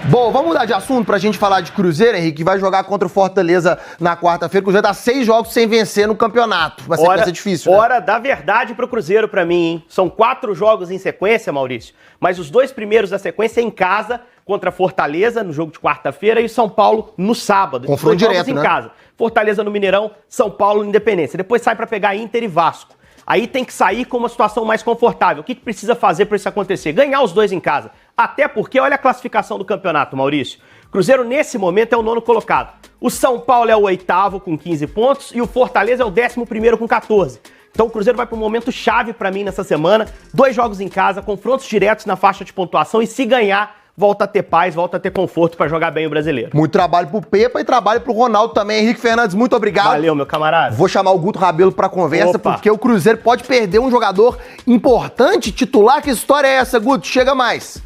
Bom, vamos mudar de assunto pra gente falar de Cruzeiro, Henrique, que vai jogar contra o Fortaleza na quarta-feira. O Cruzeiro tá 6 jogos sem vencer no campeonato. Vai ser difícil, né? Hora da verdade pro Cruzeiro pra mim, hein? São 4 jogos em sequência, Maurício, mas os 2 primeiros da sequência em casa contra Fortaleza, no jogo de quarta-feira, e São Paulo no sábado. Confronto direto, em né? casa. Fortaleza no Mineirão, São Paulo no Independência. Depois sai pra pegar Inter e Vasco. Aí tem que sair com uma situação mais confortável. O que precisa fazer para isso acontecer? Ganhar os 2 em casa. Até porque, olha a classificação do campeonato, Maurício. Cruzeiro, nesse momento, é o 9º colocado. O São Paulo é o 8º com 15 pontos e o Fortaleza é o 11º com 14. Então o Cruzeiro vai para um momento chave para mim nessa semana. 2 jogos em casa, confrontos diretos na faixa de pontuação e se ganhar, volta a ter paz, volta a ter conforto para jogar bem o Brasileiro. Muito trabalho pro Pepa e trabalho pro Ronaldo também. Henrique Fernandes, muito obrigado. Valeu, meu camarada. Vou chamar o Guto Rabelo pra conversa, porque o Cruzeiro pode perder um jogador importante, titular. Que história é essa, Guto? Chega mais.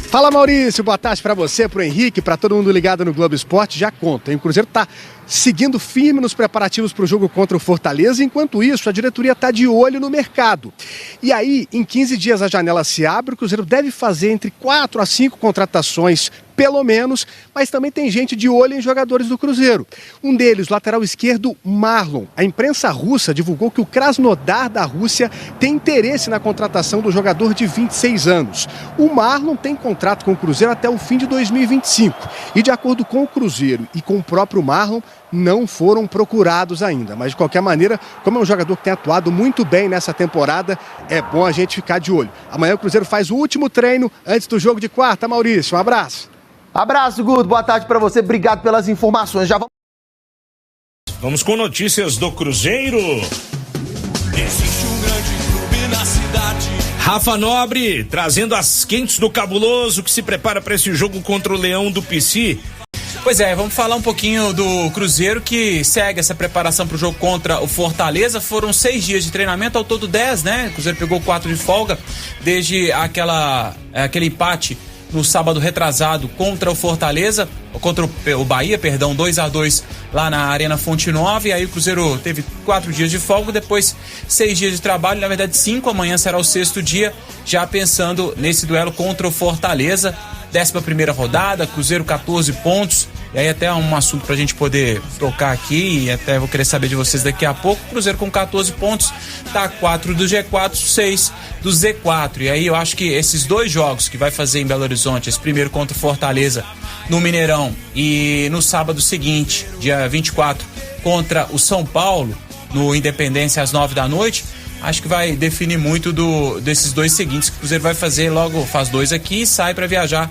Fala, Maurício, boa tarde pra você, pro Henrique, pra todo mundo ligado no Globo Esporte. Já conta, hein? O Cruzeiro tá seguindo firme nos preparativos para o jogo contra o Fortaleza. Enquanto isso, a diretoria está de olho no mercado. E aí, em 15 dias a janela se abre, o Cruzeiro deve fazer entre 4 a 5 contratações, pelo menos, mas também tem gente de olho em jogadores do Cruzeiro. Um deles, lateral esquerdo, Marlon. A imprensa russa divulgou que o Krasnodar da Rússia tem interesse na contratação do jogador de 26 anos. O Marlon tem contrato com o Cruzeiro até o fim de 2025. E de acordo com o Cruzeiro e com o próprio Marlon, não foram procurados ainda, mas de qualquer maneira, como é um jogador que tem atuado muito bem nessa temporada, é bom a gente ficar de olho. Amanhã o Cruzeiro faz o último treino antes do jogo de quarta. Maurício, um abraço. Abraço, Guto, boa tarde pra você, obrigado pelas informações. Vamos com notícias do Cruzeiro. Existe um grande clube na cidade. Rafa Nobre trazendo as quentes do Cabuloso, que se prepara para esse jogo contra o Leão do PC. Pois é, vamos falar um pouquinho do Cruzeiro, que segue essa preparação para o jogo contra o Fortaleza. Foram 6 dias de treinamento, ao todo 10, né? O Cruzeiro pegou 4 de folga desde aquele empate no sábado retrasado contra o Fortaleza, contra o Bahia, 2-2 lá na Arena Fonte Nova. E aí o Cruzeiro teve 4 dias de folga, depois 6 dias de trabalho, na verdade 5, amanhã será o 6º dia, já pensando nesse duelo contra o Fortaleza. 11ª rodada, Cruzeiro 14 pontos, e aí até um assunto pra gente poder tocar aqui, e até vou querer saber de vocês daqui a pouco. Cruzeiro com 14 pontos, tá 4 do G4, 6 do Z4, e aí eu acho que esses 2 jogos que vai fazer em Belo Horizonte, esse primeiro contra o Fortaleza no Mineirão e no sábado seguinte, dia 24, contra o São Paulo no Independência às 9 da noite, acho que vai definir muito desses 2 seguintes que o Cruzeiro vai fazer. Logo faz 2 aqui e sai para viajar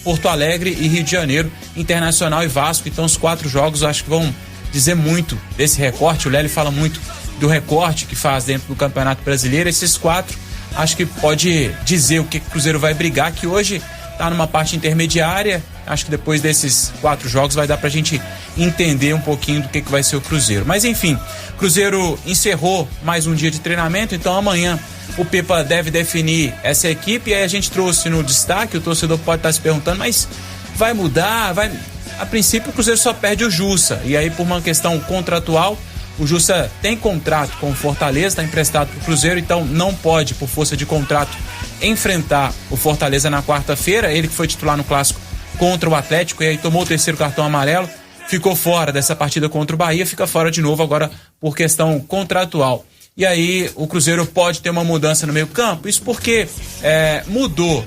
Porto Alegre e Rio de Janeiro, Internacional e Vasco. Então os 4 jogos eu acho que vão dizer muito desse recorte. O Lélio fala muito do recorte que faz dentro do Campeonato Brasileiro. Esses 4 acho que pode dizer o que o Cruzeiro vai brigar, que hoje tá numa parte intermediária. Acho que depois desses 4 jogos vai dar pra gente entender um pouquinho do que vai ser o Cruzeiro. Mas enfim, o Cruzeiro encerrou mais um dia de treinamento, então amanhã o Pepa deve definir essa equipe. E aí a gente trouxe no destaque, o torcedor pode estar se perguntando, mas vai mudar? A princípio o Cruzeiro só perde o Jussa, e aí por uma questão contratual, o Jussa tem contrato com o Fortaleza, está emprestado para o Cruzeiro, então não pode, por força de contrato, enfrentar o Fortaleza na quarta-feira. Ele que foi titular no Clássico contra o Atlético e aí tomou o 3º cartão amarelo, ficou fora dessa partida contra o Bahia, fica fora de novo agora por questão contratual. E aí o Cruzeiro pode ter uma mudança no meio campo, isso porque mudou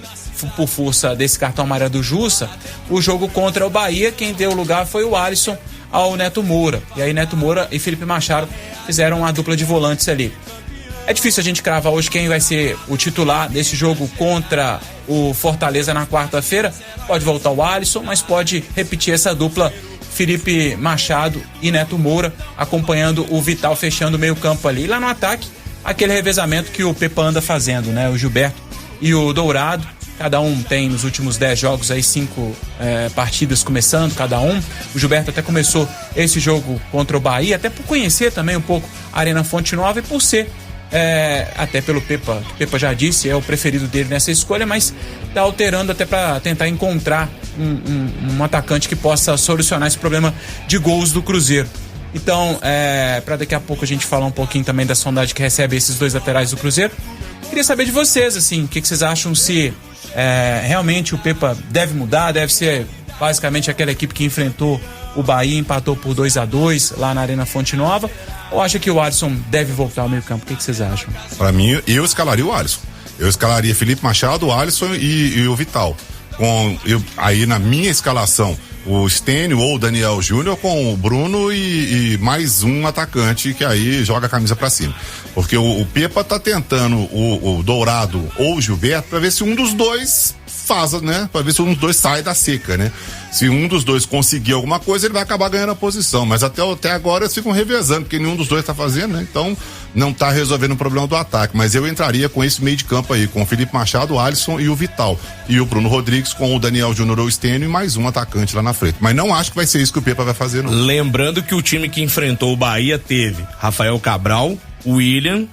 por força desse cartão amarelo do Jussa o jogo contra o Bahia. Quem deu lugar foi o Alisson ao Neto Moura, e aí Neto Moura e Felipe Machado fizeram uma dupla de volantes ali. É difícil a gente cravar hoje quem vai ser o titular desse jogo contra o Fortaleza na quarta-feira. Pode voltar o Alisson, mas pode repetir essa dupla Felipe Machado e Neto Moura, acompanhando o Vital fechando o meio campo ali. E lá no ataque, aquele revezamento que o Pepa anda fazendo, né? O Gilberto e o Dourado, cada um tem nos últimos 10 jogos aí 5 partidas começando, cada um. O Gilberto até começou esse jogo contra o Bahia, até por conhecer também um pouco a Arena Fonte Nova e por ser até pelo Pepa, que o Pepa já disse, é o preferido dele nessa escolha, mas tá alterando até para tentar encontrar um atacante que possa solucionar esse problema de gols do Cruzeiro. Então, para daqui a pouco a gente falar um pouquinho também da sondagem que recebe esses 2 laterais do Cruzeiro, queria saber de vocês, assim, o que vocês acham, se realmente o Pepa deve mudar, deve ser basicamente aquela equipe que enfrentou o Bahia e empatou por 2-2 lá na Arena Fonte Nova, ou acha que o Alisson deve voltar ao meio campo? O que vocês acham? Pra mim, eu escalaria o Alisson. Eu escalaria Felipe Machado, o Alisson e o Vital. Aí na minha escalação, o Stênio ou o Daniel Júnior com o Bruno e mais um atacante que aí joga a camisa pra cima. Porque o Pepa tá tentando o Dourado ou o Gilberto pra ver se um dos dois faz, né? Pra ver se um dos dois sai da seca, né? Se um dos dois conseguir alguma coisa, ele vai acabar ganhando a posição. Mas até agora eles ficam revezando, porque nenhum dos dois tá fazendo, né? Então não tá resolvendo o problema do ataque. Mas eu entraria com esse meio de campo aí, com o Felipe Machado, o Alisson e o Vital. E o Bruno Rodrigues com o Daniel Júnior ou o Stênio e mais um atacante lá na frente. Mas não acho que vai ser isso que o Pepa vai fazer, não. Lembrando que o time que enfrentou o Bahia teve Rafael Cabral, William,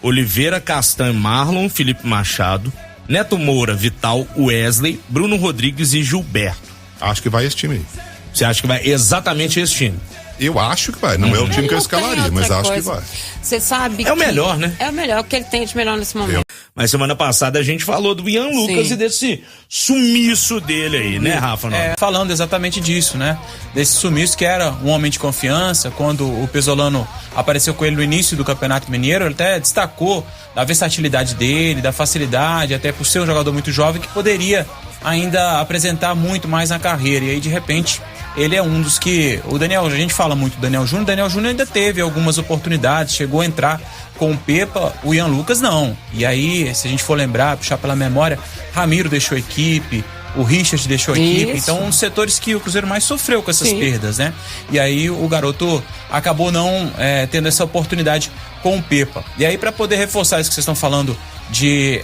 Oliveira, Castan, Marlon, Felipe Machado, Neto Moura, Vital, Wesley, Bruno Rodrigues e Gilberto. Acho que vai esse time aí. Você acha que vai exatamente esse time? Eu acho que vai. Não é o time que eu escalaria, mas acho que vai. Você sabe É o melhor, né? É o melhor, o que ele tem de melhor nesse momento. Mas semana passada a gente falou do Ian Lucas e desse sumiço dele aí, né, Rafa? Falando exatamente disso, né? Desse sumiço que era um homem de confiança. Quando o Pesolano apareceu com ele no início do Campeonato Mineiro, ele até destacou da versatilidade dele, da facilidade, até por ser um jogador muito jovem que poderia ainda apresentar muito mais na carreira. E aí, de repente, ele é um dos que... a gente fala muito do Daniel Júnior. O Daniel Júnior ainda teve algumas oportunidades, chegou a entrar com o Pepa, o Ian Lucas não. E aí, se a gente for lembrar, puxar pela memória, Ramiro deixou a equipe, o Richard deixou a equipe. Então, um dos setores que o Cruzeiro mais sofreu com essas perdas, né? E aí, o garoto acabou não tendo essa oportunidade com o Pepa. E aí, para poder reforçar isso que vocês estão falando de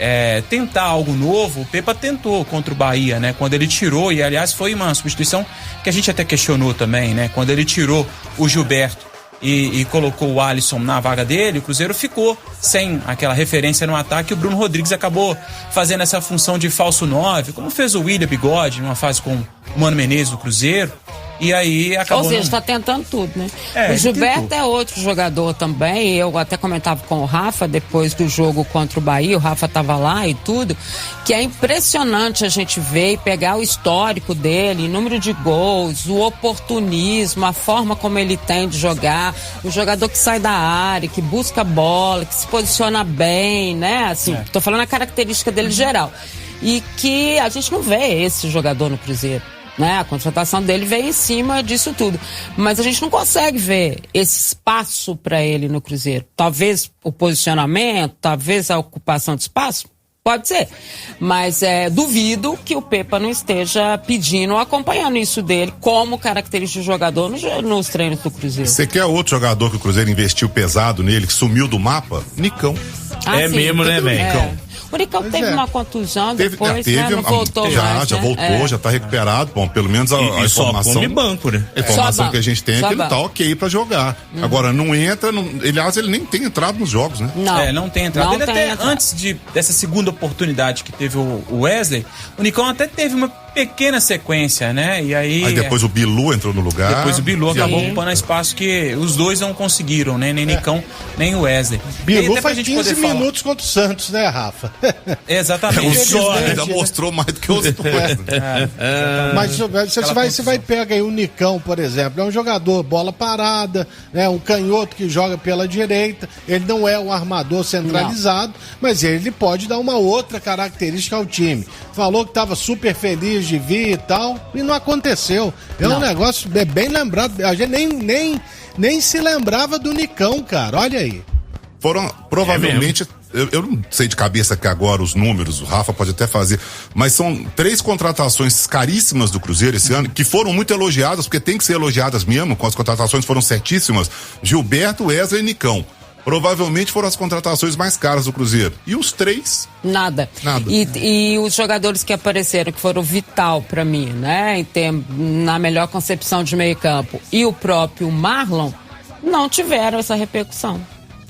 tentar algo novo, o Pepa tentou contra o Bahia, né? Quando ele tirou, e aliás foi uma substituição que a gente até questionou também, né? Quando ele tirou o Gilberto e colocou o Alisson na vaga dele, o Cruzeiro ficou sem aquela referência no ataque. O Bruno Rodrigues acabou fazendo essa função de falso 9, como fez o William Bigode numa fase com o Mano Menezes do Cruzeiro. E aí acabou. Ou seja, está tentando tudo, né? O Gilberto é outro jogador também. Eu até comentava com o Rafa depois do jogo contra o Bahia, o Rafa estava lá e tudo, que é impressionante a gente ver e pegar o histórico dele, o número de gols, o oportunismo, a forma como ele tem de jogar, o jogador que sai da área, que busca a bola, que se posiciona bem, né? Assim, tô falando a característica dele geral. E que a gente não vê esse jogador no Cruzeiro. Né? A contratação dele veio em cima disso tudo, mas a gente não consegue ver esse espaço para ele no Cruzeiro. Talvez o posicionamento, talvez a ocupação de espaço, pode ser, mas duvido que o Pepa não esteja pedindo ou acompanhando isso dele como característica do jogador nos treinos do Cruzeiro. Você quer outro jogador que o Cruzeiro investiu pesado nele, que sumiu do mapa? Nicão. Sim, mesmo, né, velho? O Nicão teve uma contusão depois, né? Não voltou mais, já voltou, já tá recuperado. Bom, pelo menos a informação... Só come banco, né? A informação que a gente tem é que ele tá ok pra jogar. Agora, não entra... Aliás, ele nem tem entrado nos jogos, né? Não tem entrado. Ele até, antes dessa segunda oportunidade que teve o Wesley, o Nicão até teve uma pequena sequência, né? E aí depois o Bilu entrou no lugar. Depois o Bilu acabou ocupando espaço que os dois não conseguiram, né? Nem Nicão, nem o Wesley. Bilu faz 15 minutos contra o Santos, né, Rafa? Exatamente. O só ainda mostrou mais do que os dois. Mas você vai pegar aí o Nicão, por exemplo, é um jogador bola parada, né? Um canhoto que joga pela direita, ele não é um armador centralizado, mas ele pode dar uma outra característica ao time. Falou que estava super feliz de vir e tal, e não aconteceu. Um negócio bem lembrado, a gente nem se lembrava do Nicão, cara, olha aí. Foram, provavelmente, eu não sei de cabeça que agora os números, o Rafa pode até fazer, mas são 3 contratações caríssimas do Cruzeiro esse ano, que foram muito elogiadas, porque tem que ser elogiadas mesmo, as contratações foram certíssimas. Gilberto, Wesley e Nicão. Provavelmente foram as contratações mais caras do Cruzeiro. E os 3? Nada. E os jogadores que apareceram, que foram vital pra mim, né? Na melhor concepção de meio campo, e o próprio Marlon, não tiveram essa repercussão.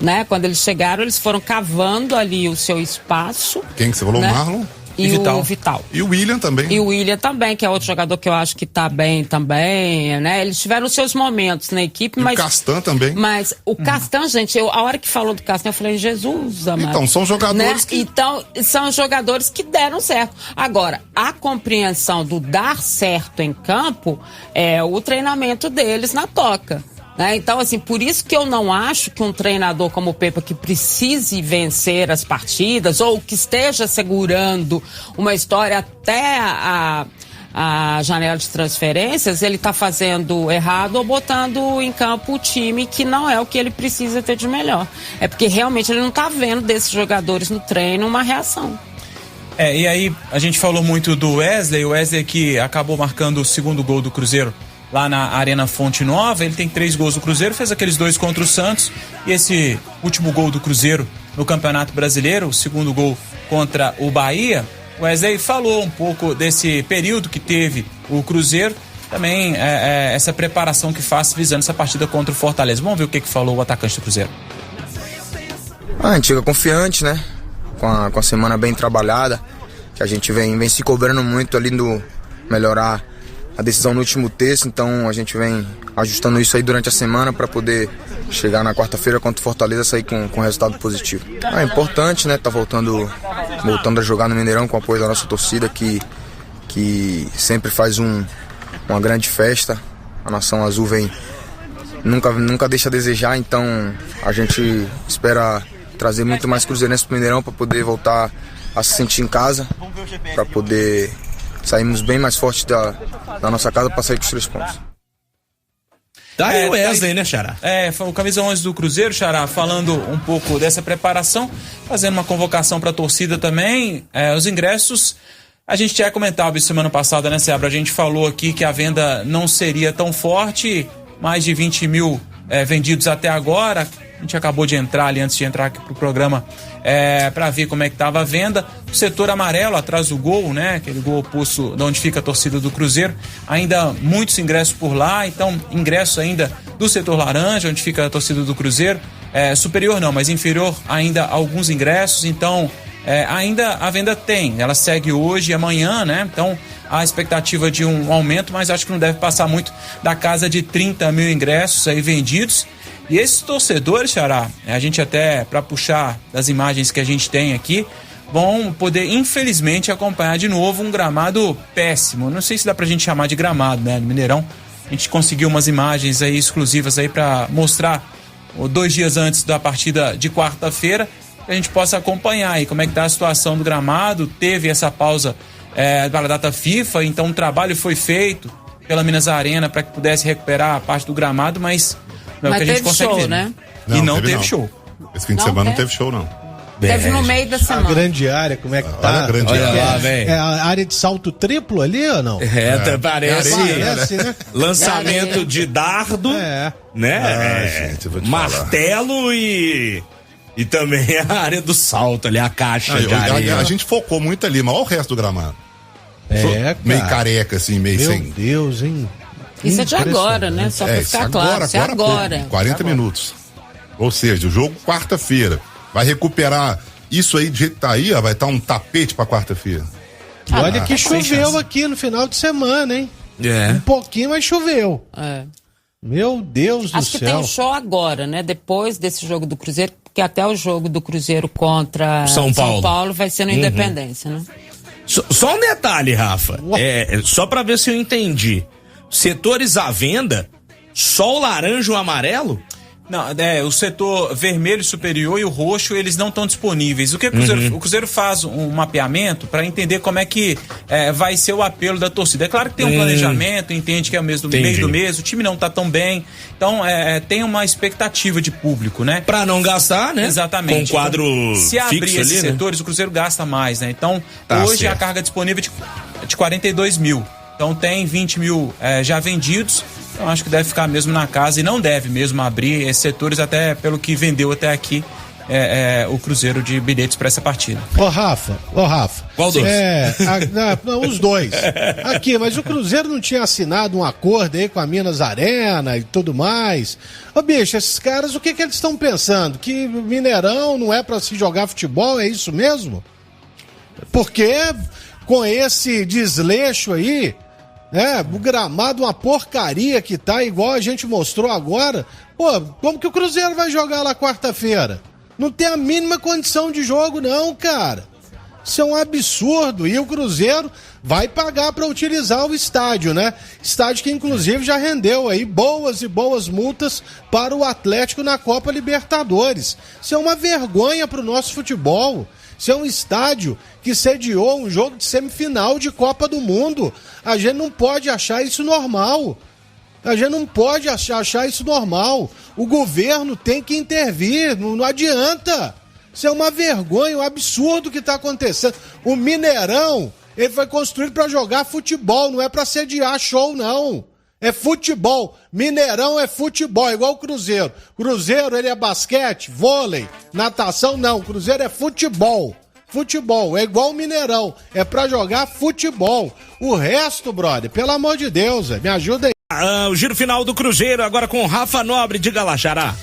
Né? Quando eles chegaram, eles foram cavando ali o seu espaço. Quem que você falou? Né? O Marlon? e o Vital. E o William também. E o William também, que é outro jogador que eu acho que tá bem também, né? Eles tiveram seus momentos na equipe, mas... o Castan também. Mas o Castan, gente, a hora que falou do Castan, eu falei, Jesus amado. Então, são jogadores, né? Então, são jogadores que deram certo. Agora, a compreensão do dar certo em campo é o treinamento deles na toca. Né? Então, assim, por isso que eu não acho que um treinador como o Pepa, que precise vencer as partidas ou que esteja segurando uma história até a janela de transferências, ele está fazendo errado ou botando em campo o time que não é o que ele precisa ter de melhor. É porque realmente ele não está vendo desses jogadores no treino uma reação. E aí a gente falou muito do Wesley, o Wesley que acabou marcando o segundo gol do Cruzeiro lá na Arena Fonte Nova. Ele tem 3 gols do Cruzeiro, fez aqueles 2 contra o Santos, e esse último gol do Cruzeiro no Campeonato Brasileiro, o segundo gol contra o Bahia. O Wesley falou um pouco desse período que teve o Cruzeiro, também essa preparação que faz visando essa partida contra o Fortaleza. Vamos ver o que falou o atacante do Cruzeiro. A gente chega confiante, né? Com a semana bem trabalhada, que a gente vem se cobrando muito ali no melhorar a decisão no último terço, então a gente vem ajustando isso aí durante a semana para poder chegar na quarta-feira contra o Fortaleza, sair com resultado positivo. É importante, né? Tá voltando a jogar no Mineirão com o apoio da nossa torcida, que sempre faz uma grande festa. A Nação Azul nunca deixa a desejar, então a gente espera trazer muito mais cruzeirenses pro Mineirão para poder voltar a se sentir em casa, para poder sairmos bem mais fortes da nossa casa para sair com os 3 pontos. Tá aí o Wesley, né, Xará? Foi o camisa 11 do Cruzeiro, Xará, falando um pouco dessa preparação, fazendo uma convocação para a torcida também. Os ingressos, a gente tinha comentado isso semana passada, né, Seabra? A gente falou aqui que a venda não seria tão forte, mais de 20 mil vendidos até agora. A gente acabou de entrar ali, antes de entrar aqui pro programa, para ver como é que tava a venda. O setor amarelo, atrás do gol, né? Aquele gol oposto de onde fica a torcida do Cruzeiro. Ainda muitos ingressos por lá, então ingressos ainda do setor laranja, onde fica a torcida do Cruzeiro. Superior não, mas inferior ainda alguns ingressos, então ainda a venda tem. Ela segue hoje e amanhã, né? Então há a expectativa de um aumento, mas acho que não deve passar muito da casa de 30 mil ingressos aí vendidos. E esses torcedores, Xará, a gente até, para puxar das imagens que a gente tem aqui, vão poder, infelizmente, acompanhar de novo um gramado péssimo. Não sei se dá pra gente chamar de gramado, né, no Mineirão. A gente conseguiu umas imagens aí exclusivas aí para mostrar 2 dias antes da partida de quarta-feira, que a gente possa acompanhar aí como é que tá a situação do gramado. Teve essa pausa para a data FIFA, então o trabalho foi feito pela Minas Arena para que pudesse recuperar a parte do gramado, mas não é o que a gente consegue show, ver, né? E não teve show. Esse fim de semana não teve show, não. Teve no meio da semana. A grande área, como é que tá? Olha a grande área. Lá, velho. É a área de salto triplo ali ou não? Parece né? Lançamento de dardo, né? Gente, eu vou te martelo e também a área do salto ali, a caixa de areia. A gente focou muito ali, mas olha o resto do gramado. Cara. Meio careca, assim, meio Meu sem... Deus, hein? Isso é de agora, né? Só pra ficar claro. Isso é agora. 40 minutos. Ou seja, o jogo quarta-feira. Vai recuperar isso aí do jeito que tá aí, ó, vai estar um tapete pra quarta-feira. Olha que choveu aqui no final de semana, hein? Um pouquinho, mas choveu. Meu Deus do céu. Acho que tem um show agora, né? Depois desse jogo do Cruzeiro, porque até o jogo do Cruzeiro contra São Paulo vai ser no Independência, né? Só um detalhe, Rafa. Só pra ver se eu entendi. Setores à venda, só o laranja e o amarelo? Não, o setor vermelho superior e o roxo, eles não estão disponíveis. O que o Cruzeiro faz um mapeamento para entender como é que vai ser o apelo da torcida. É claro que tem um planejamento, entende que é o mês do meio do mês, o time não tá tão bem, então tem uma expectativa de público, né? Para não gastar, né? Exatamente. Com quadro então, se abrir fixo esses ali, setores, o Cruzeiro gasta mais, né? Então, hoje certo. a carga disponível é de 42 mil. Então tem 20 mil já vendidos. Então acho que deve ficar mesmo na casa e não deve mesmo abrir esses setores, até pelo que vendeu até aqui o Cruzeiro de bilhetes para essa partida. Ô Rafa. Qual dos? Não, os dois. Aqui, mas o Cruzeiro não tinha assinado um acordo aí com a Minas Arena e tudo mais. Ô bicho, esses caras, o que eles estão pensando? Que Mineirão não é para se jogar futebol, é isso mesmo? Porque com esse desleixo aí, o gramado uma porcaria que tá, igual a gente mostrou agora. Pô, como que o Cruzeiro vai jogar lá quarta-feira? Não tem a mínima condição de jogo não, cara. Isso é um absurdo. E o Cruzeiro vai pagar para utilizar o estádio, né? Estádio que inclusive já rendeu aí boas e boas multas para o Atlético na Copa Libertadores. Isso é uma vergonha para o nosso futebol. Isso é um estádio que sediou um jogo de semifinal de Copa do Mundo. A gente não pode achar isso normal. A gente não pode achar isso normal. O governo tem que intervir, não adianta. Isso é uma vergonha, um absurdo que está acontecendo. O Mineirão, ele foi construído para jogar futebol, não é para sediar show, não. É futebol. Mineirão é futebol, igual o Cruzeiro. Cruzeiro, ele é basquete, vôlei, natação, não. Cruzeiro é futebol. Futebol, é igual o Mineirão. É para jogar futebol. O resto, brother, pelo amor de Deus, me ajuda aí. O giro final do Cruzeiro, agora com o Rafa Nobre. Diga lá, Xará.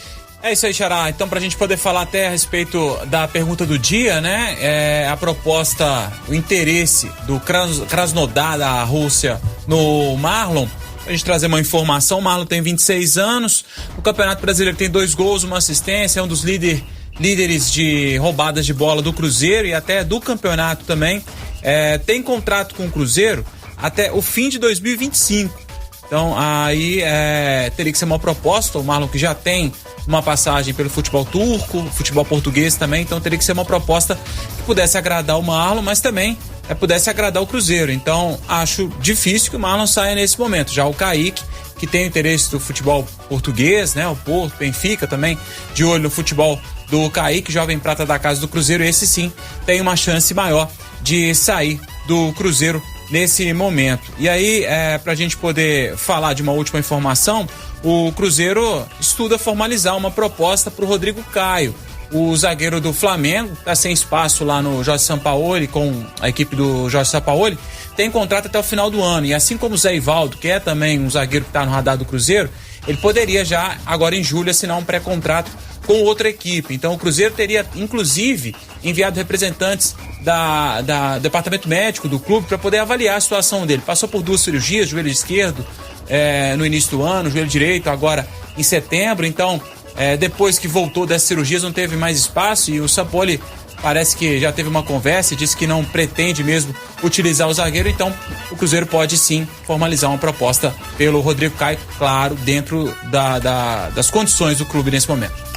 É isso aí, Xará. Então, pra gente poder falar até a respeito da pergunta do dia, né? A proposta, o interesse do Krasnodar da Rússia no Marlon. A gente trazer uma informação, o Marlon tem 26 anos, no Campeonato Brasileiro tem 2 gols, uma assistência, é um dos líderes de roubadas de bola do Cruzeiro e até do campeonato também. Tem contrato com o Cruzeiro até o fim de 2025. Então aí teria que ser uma proposta, o Marlon que já tem uma passagem pelo futebol turco, futebol português também, então teria que ser uma proposta que pudesse agradar o Marlon, mas também pudesse agradar o Cruzeiro. Então acho difícil que o Marlon saia nesse momento. Já o Kaique, que tem o interesse do futebol português, né? O Porto, Benfica também, de olho no futebol do Kaique, jovem prata da casa do Cruzeiro, esse sim tem uma chance maior de sair do Cruzeiro nesse momento. E aí, pra gente poder falar de uma última informação, o Cruzeiro estuda formalizar uma proposta pro Rodrigo Caio. O zagueiro do Flamengo tá sem espaço lá no Jorge Sampaoli, com a equipe do Jorge Sampaoli, tem contrato até o final do ano. E assim como o Zé Ivaldo, que é também um zagueiro que tá no radar do Cruzeiro, ele poderia já, agora em julho, assinar um pré-contrato com outra equipe. Então o Cruzeiro teria, inclusive, enviado representantes da departamento médico do clube para poder avaliar a situação dele. Passou por 2 cirurgias, joelho esquerdo no início do ano, joelho direito agora em setembro. Então, depois que voltou das cirurgias, não teve mais espaço e o Sampaoli parece que já teve uma conversa e disse que não pretende mesmo utilizar o zagueiro. Então o Cruzeiro pode sim formalizar uma proposta pelo Rodrigo Caio, claro, dentro das condições do clube nesse momento.